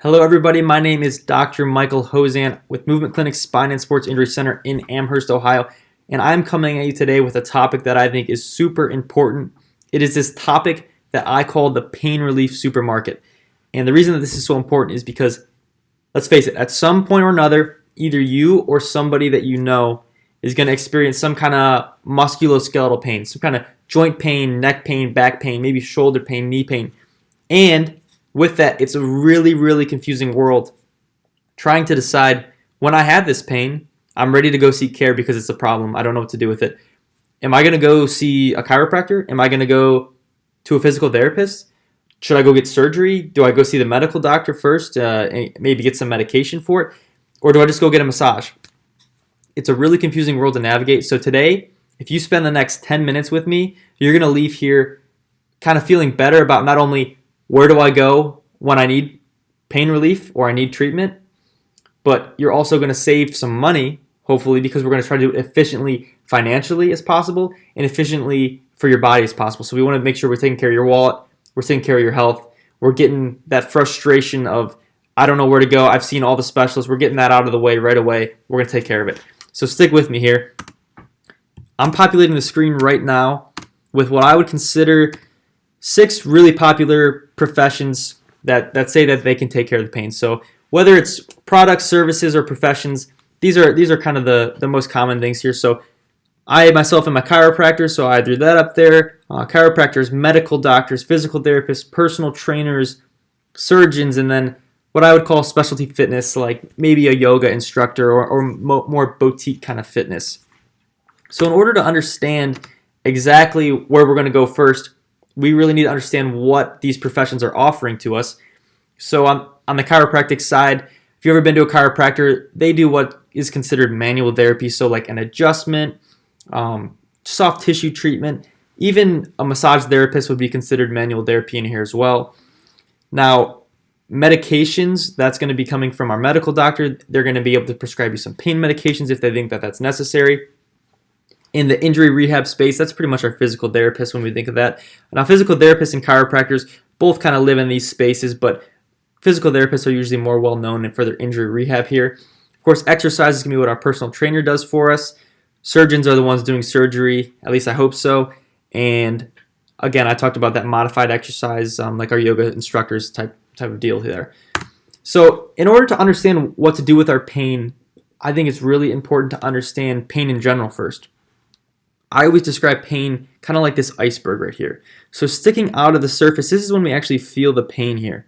Hello everybody, my name is Dr. Michael Hozan with Movement Clinic Spine and Sports Injury Center in Amherst, Ohio, and I'm coming at you today with a topic that I think is super important. It is this topic that I call the pain relief supermarket. And the reason that this is so important is because, let's face it, at some point or another, either you or somebody that you know is going to experience some kind of musculoskeletal pain, some kind of joint pain, neck pain, back pain, maybe shoulder pain, knee pain. And with that, it's a really confusing world trying to decide when I have this pain, I'm ready to go seek care because it's a problem. I don't know what to do with it. Am I going to go see a chiropractor? Am I going to go to a physical therapist? Should I go get surgery? Do I go see the medical doctor first and maybe get some medication for it? Or do I just go get a massage? It's a really confusing world to navigate. So today, if you spend the next 10 minutes with me, you're going to leave here kind of feeling better about not only where do I go when I need pain relief or I need treatment, but you're also going to save some money, hopefully, because we're going to try to do it efficiently financially as possible and efficiently for your body as possible. So we want to make sure we're taking care of your wallet, we're taking care of your health, we're getting that frustration of, I don't know where to go, I've seen all the specialists, we're getting that out of the way right away, we're going to take care of it. So stick with me here. I'm populating the screen right now with what I would consider 6 really popular professions that say that they can take care of the pain. So whether it's products, services, or professions, these are kind of the most common things here. So I myself am a chiropractor, so I threw that up there. Chiropractors, medical doctors, physical therapists, personal trainers, surgeons, and then what I would call specialty fitness, like maybe a yoga instructor or more boutique kind of fitness. So in order to understand exactly where we're going to go first, we really need to understand what these professions are offering to us. So on the chiropractic side, if you've ever been to a chiropractor, they do what is considered manual therapy, so like an adjustment, soft tissue treatment, even a massage therapist would be considered manual therapy in here as well. Now, medications, that's going to be coming from our medical doctor. They're going to be able to prescribe you some pain medications if they think that that's necessary. In the injury rehab space, that's pretty much our physical therapist when we think of that. Now, physical therapists and chiropractors both kind of live in these spaces, but physical therapists are usually more well known for their injury rehab here. Of course, exercise is going to be what our personal trainer does for us. Surgeons are the ones doing surgery, at least I hope so. And again, I talked about that modified exercise, like our yoga instructors type of deal there. So in order to understand what to do with our pain, I think it's really important to understand pain in general first. I always describe pain kind of like this iceberg right here. So sticking out of the surface, this is when we actually feel the pain here.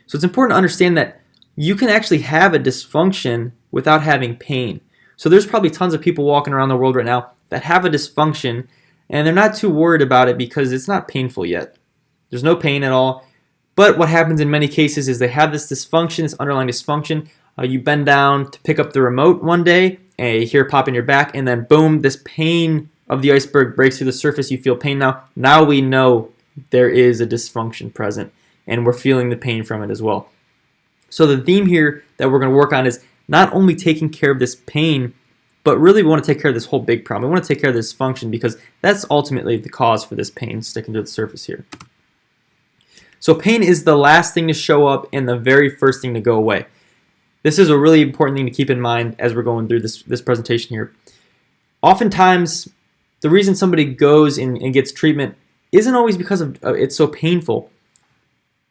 So it's important to understand that you can actually have a dysfunction without having pain. So there's probably tons of people walking around the world right now that have a dysfunction and they're not too worried about it because it's not painful yet. There's no pain at all. But what happens in many cases is they have this dysfunction, this underlying dysfunction. You bend down to pick up the remote one day and you hear it pop in your back, and then boom, this pain of the iceberg breaks through the surface. You feel pain now. Now we know there is a dysfunction present and we're feeling the pain from it as well. So the theme here that we're going to work on is not only taking care of this pain, but really we want to take care of this whole big problem. We want to take care of this dysfunction because that's ultimately the cause for this pain sticking to the surface here. So pain is the last thing to show up and the very first thing to go away. This is a really important thing to keep in mind as we're going through this presentation here. Oftentimes, the reason somebody goes and gets treatment isn't always because of it's so painful.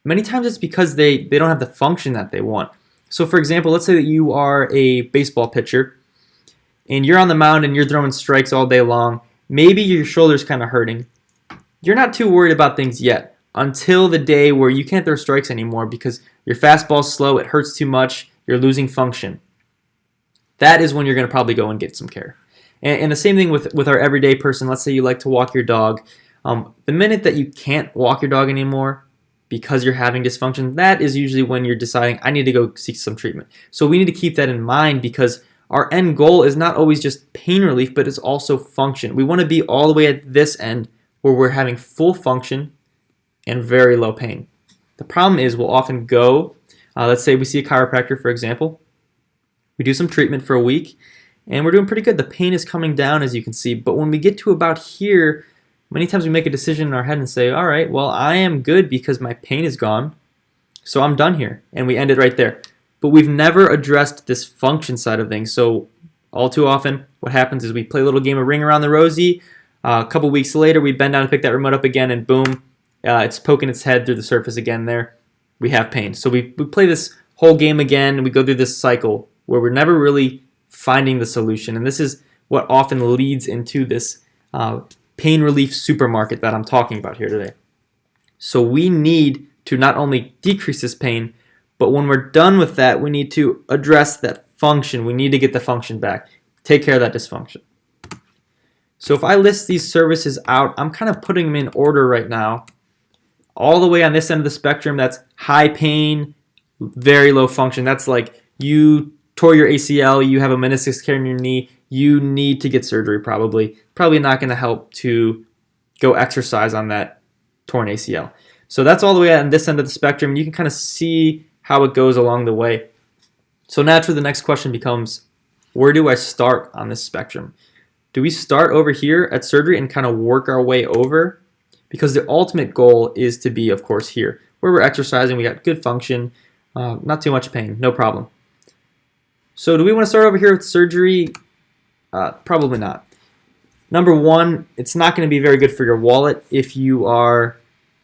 Many times it's because they don't have the function that they want. So for example, let's say that you are a baseball pitcher and you're on the mound and you're throwing strikes all day long. Maybe your shoulder's kind of hurting. You're not too worried about things yet until the day where you can't throw strikes anymore because your fastball's slow, it hurts too much, you're losing function. That is when you're going to probably go and get some care. And the same thing with our everyday person. Let's say you like to walk your dog. The minute that you can't walk your dog anymore because you're having dysfunction, that is usually when you're deciding, I need to go seek some treatment. So we need to keep that in mind because our end goal is not always just pain relief, but it's also function. We want to be all the way at this end where we're having full function and very low pain. The problem is we'll often go, let's say we see a chiropractor, for example. We do some treatment for a week, and we're doing pretty good. The pain is coming down, as you can see. But when we get to about here, many times we make a decision in our head and say, all right, well, I am good because my pain is gone. So I'm done here, and we end it right there. But we've never addressed this function side of things. So all too often, what happens is we play a little game of Ring Around the Rosie. A couple weeks later, we bend down to pick that remote up again, and boom, it's poking its head through the surface again there. We have pain. So we play this whole game again, and we go through this cycle where we're never really finding the solution. And this is what often leads into this pain relief supermarket that I'm talking about here today. So we need to not only decrease this pain, but when we're done with that, we need to address that function. We need to get the function back. Take care of that dysfunction. So if I list these services out, I'm kind of putting them in order right now. All the way on this end of the spectrum, that's high pain, very low function. That's like you tore your ACL, you have a meniscus tear in your knee, you need to get surgery probably. Probably not going to help to go exercise on that torn ACL. So that's all the way on this end of the spectrum. You can kind of see how it goes along the way. So naturally the next question becomes, where do I start on this spectrum? Do we start over here at surgery and kind of work our way over? Because the ultimate goal is to be, of course, here, where we're exercising, we got good function, not too much pain, no problem. So do we want to start over here with surgery? Probably not. Number one, it's not going to be very good for your wallet if you are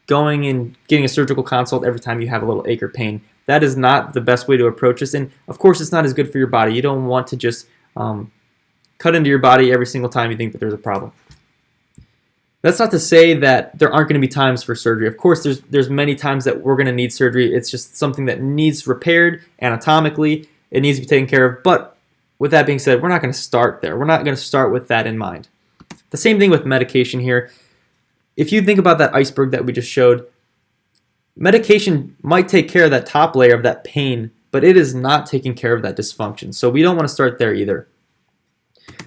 going and getting a surgical consult every time you have a little ache or pain. That is not the best way to approach this. And of course, it's not as good for your body. You don't want to just cut into your body every single time you think that there's a problem. That's not to say that there aren't going to be times for surgery. Of course, there's many times that we're going to need surgery. It's just something that needs repaired anatomically. It needs to be taken care of. But with that being said, we're not going to start there. We're not going to start with that in mind. The same thing with medication here. If you think about that iceberg that we just showed, medication might take care of that top layer of that pain, but it is not taking care of that dysfunction. So we don't want to start there either.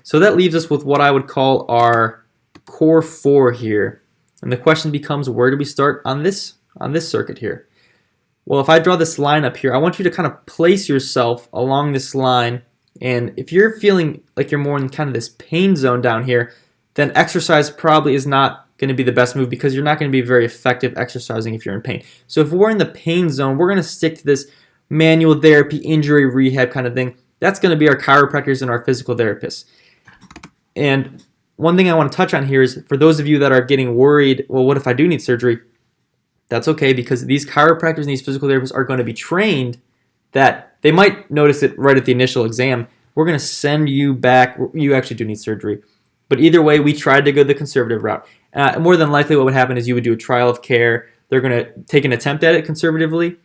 So that leaves us with what I would call our core 4 here. And the question becomes, where do we start on this circuit here? Well, if I draw this line up here, I want you to kind of place yourself along this line. And if you're feeling like you're more in kind of this pain zone down here, then exercise probably is not going to be the best move because you're not going to be very effective exercising if you're in pain. So if we're in the pain zone, we're going to stick to this manual therapy, injury rehab kind of thing. That's going to be our chiropractors and our physical therapists. And one thing I want to touch on here is for those of you that are getting worried, well, what if I do need surgery? That's okay, because these chiropractors and these physical therapists are going to be trained that they might notice it right at the initial exam. We're going to send you back. You actually do need surgery. But either way, we tried to go the conservative route. More than likely what would happen is you would do a trial of care. They're going to take an attempt at it conservatively.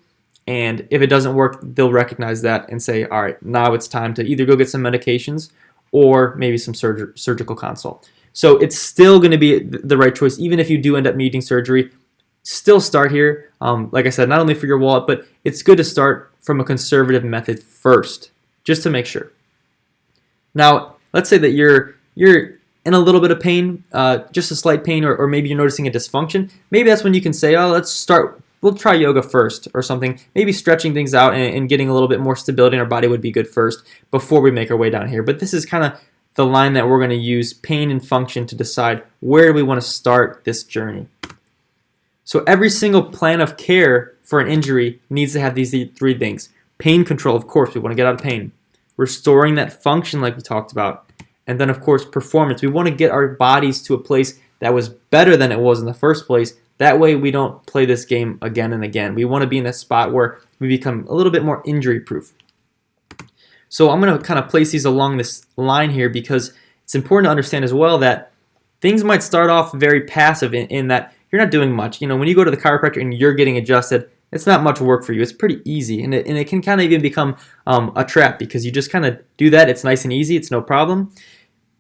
And if it doesn't work, they'll recognize that and say, all right, now it's time to either go get some medications or maybe some surgical consult. So it's still going to be the right choice. Even if you do end up needing surgery, still start here. Like I said, not only for your wallet, but it's good to start from a conservative method first, just to make sure. Now, let's say that you're in a little bit of pain, just a slight pain, or maybe you're noticing a dysfunction. Maybe that's when you can say, oh, we'll try yoga first or something. Maybe stretching things out and getting a little bit more stability in our body would be good first before we make our way down here. But this is kind of the line that we're going to use, pain and function, to decide where do we want to start this journey. So every single plan of care for an injury needs to have these 3 things. Pain control, of course, we want to get out of pain. Restoring that function like we talked about. And then, of course, performance. We want to get our bodies to a place that was better than it was in the first place. That way we don't play this game again and again. We want to be in a spot where we become a little bit more injury-proof. So I'm going to kind of place these along this line here because it's important to understand as well that things might start off very passive in that you're not doing much. You know, when you go to the chiropractor and you're getting adjusted, it's not much work for you. It's pretty easy, and it can kind of even become a trap because you just kind of do that. It's nice and easy. It's no problem,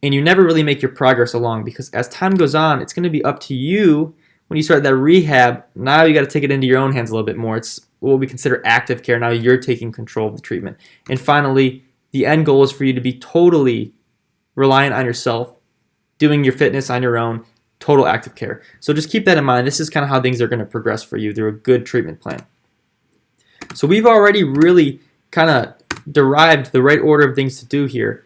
and you never really make your progress along because as time goes on, it's going to be up to you. When you start that rehab, now you got to take it into your own hands a little bit more. It's what we consider active care. Now you're taking control of the treatment. And finally, the end goal is for you to be totally reliant on yourself, doing your fitness on your own, total active care. So just keep that in mind. This is kind of how things are going to progress for you through a good treatment plan. So we've already really kind of derived the right order of things to do here.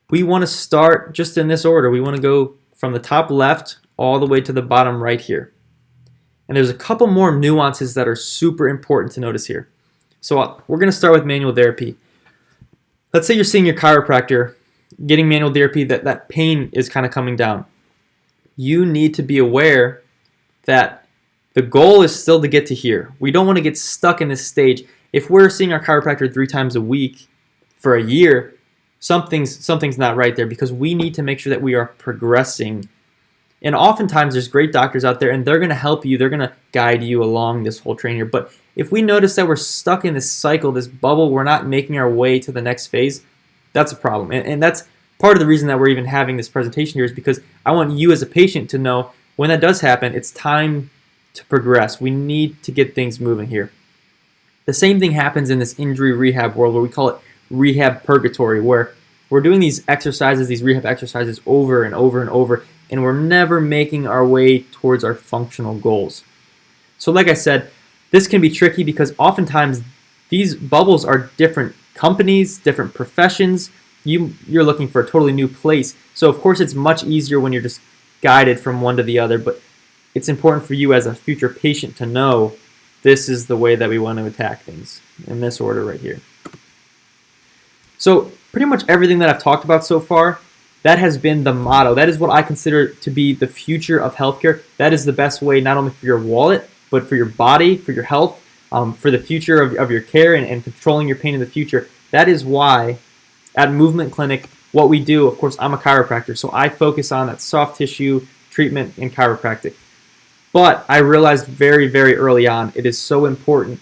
We want to start just in this order. We want to go from the top left all the way to the bottom right here. And there's a couple more nuances that are super important to notice here. So we're going to start with manual therapy. Let's say you're seeing your chiropractor, getting manual therapy, that pain is kind of coming down. You need to be aware that the goal is still to get to here. We don't want to get stuck in this stage. If we're seeing our chiropractor 3 times a week for a year, something's not right there, because we need to make sure that we are progressing. And oftentimes there's great doctors out there, and they're going to help you. They're going to guide you along this whole train here. But if we notice that we're stuck in this cycle, this bubble, we're not making our way to the next phase, that's a problem. And that's part of the reason that we're even having this presentation here, is because I want you as a patient to know when that does happen, it's time to progress. We need to get things moving here. The same thing happens in this injury rehab world, where we call it Rehab Purgatory, where we're doing these exercises, these rehab exercises over and over and over, and we're never making our way towards our functional goals. So like I said, this can be tricky because oftentimes these bubbles are different companies, different professions. You're looking for a totally new place. So of course it's much easier when you're just guided from one to the other, but it's important for you as a future patient to know this is the way that we want to attack things, in this order right here. So pretty much everything that I've talked about so far, that has been the motto. That is what I consider to be the future of healthcare. That is the best way, not only for your wallet, but for your body, for your health, for the future of your care and controlling your pain in the future. That is why at Movement Clinic, what we do, of course, I'm a chiropractor, so I focus on that soft tissue treatment and chiropractic. But I realized very, very early on, it is so important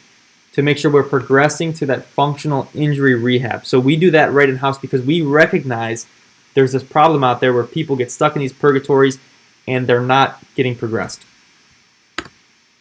to make sure we're progressing to that functional injury rehab. So we do that right in-house because we recognize there's this problem out there where people get stuck in these purgatories and they're not getting progressed.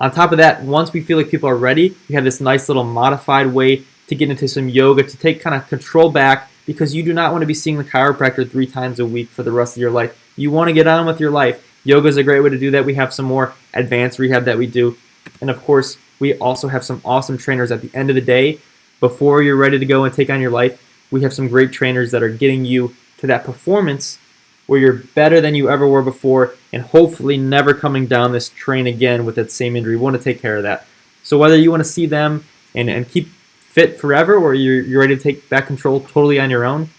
On top of that, once we feel like people are ready, we have this nice little modified way to get into some yoga, to take kind of control back, because you do not want to be seeing the chiropractor 3 times a week for the rest of your life. You want to get on with your life. Yoga is a great way to do that. We have some more advanced rehab that we do. And of course, we also have some awesome trainers at the end of the day. Before you're ready to go and take on your life, we have some great trainers that are getting you to that performance where you're better than you ever were before, and hopefully never coming down this train again with that same injury. We want to take care of that. So whether you want to see them and keep fit forever, or you're ready to take back control totally on your own,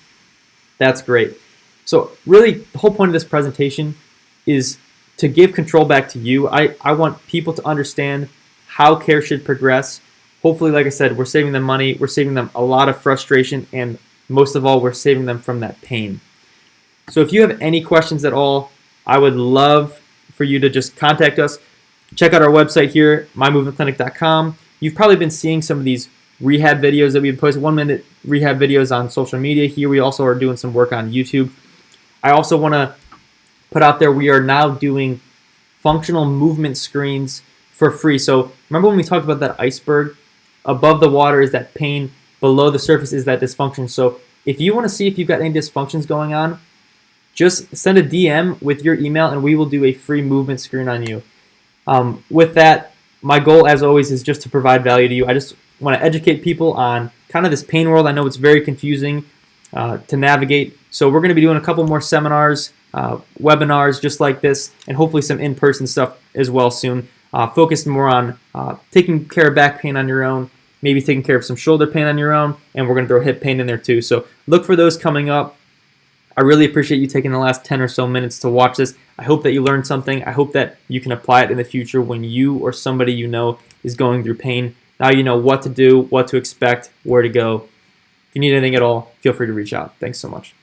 that's great. So really, the whole point of this presentation is to give control back to you. I want people to understand how care should progress. Hopefully, like I said, we're saving them money, we're saving them a lot of frustration, and most of all, we're saving them from that pain. So if you have any questions at all, I would love for you to just contact us. Check out our website here, mymovementclinic.com. You've probably been seeing some of these rehab videos that we've posted, 1-minute rehab videos on social media here. We also are doing some work on YouTube. I also want to put out there, we are now doing functional movement screens for free. So remember when we talked about that iceberg? Above the water is that pain, below the surface is that dysfunction. So if you want to see if you've got any dysfunctions going on, just send a DM with your email and we will do a free movement screen on you. With that, my goal as always is just to provide value to you. I just want to educate people on kind of this pain world. I know it's very confusing to navigate. So we're going to be doing a couple more seminars, webinars just like this, and hopefully some in-person stuff as well soon. Focused more on taking care of back pain on your own, maybe taking care of some shoulder pain on your own, and we're going to throw hip pain in there too. So look for those coming up. I really appreciate you taking the last 10 or so minutes to watch this. I hope that you learned something. I hope that you can apply it in the future when you or somebody you know is going through pain. Now you know what to do, what to expect, where to go. If you need anything at all, feel free to reach out. Thanks so much.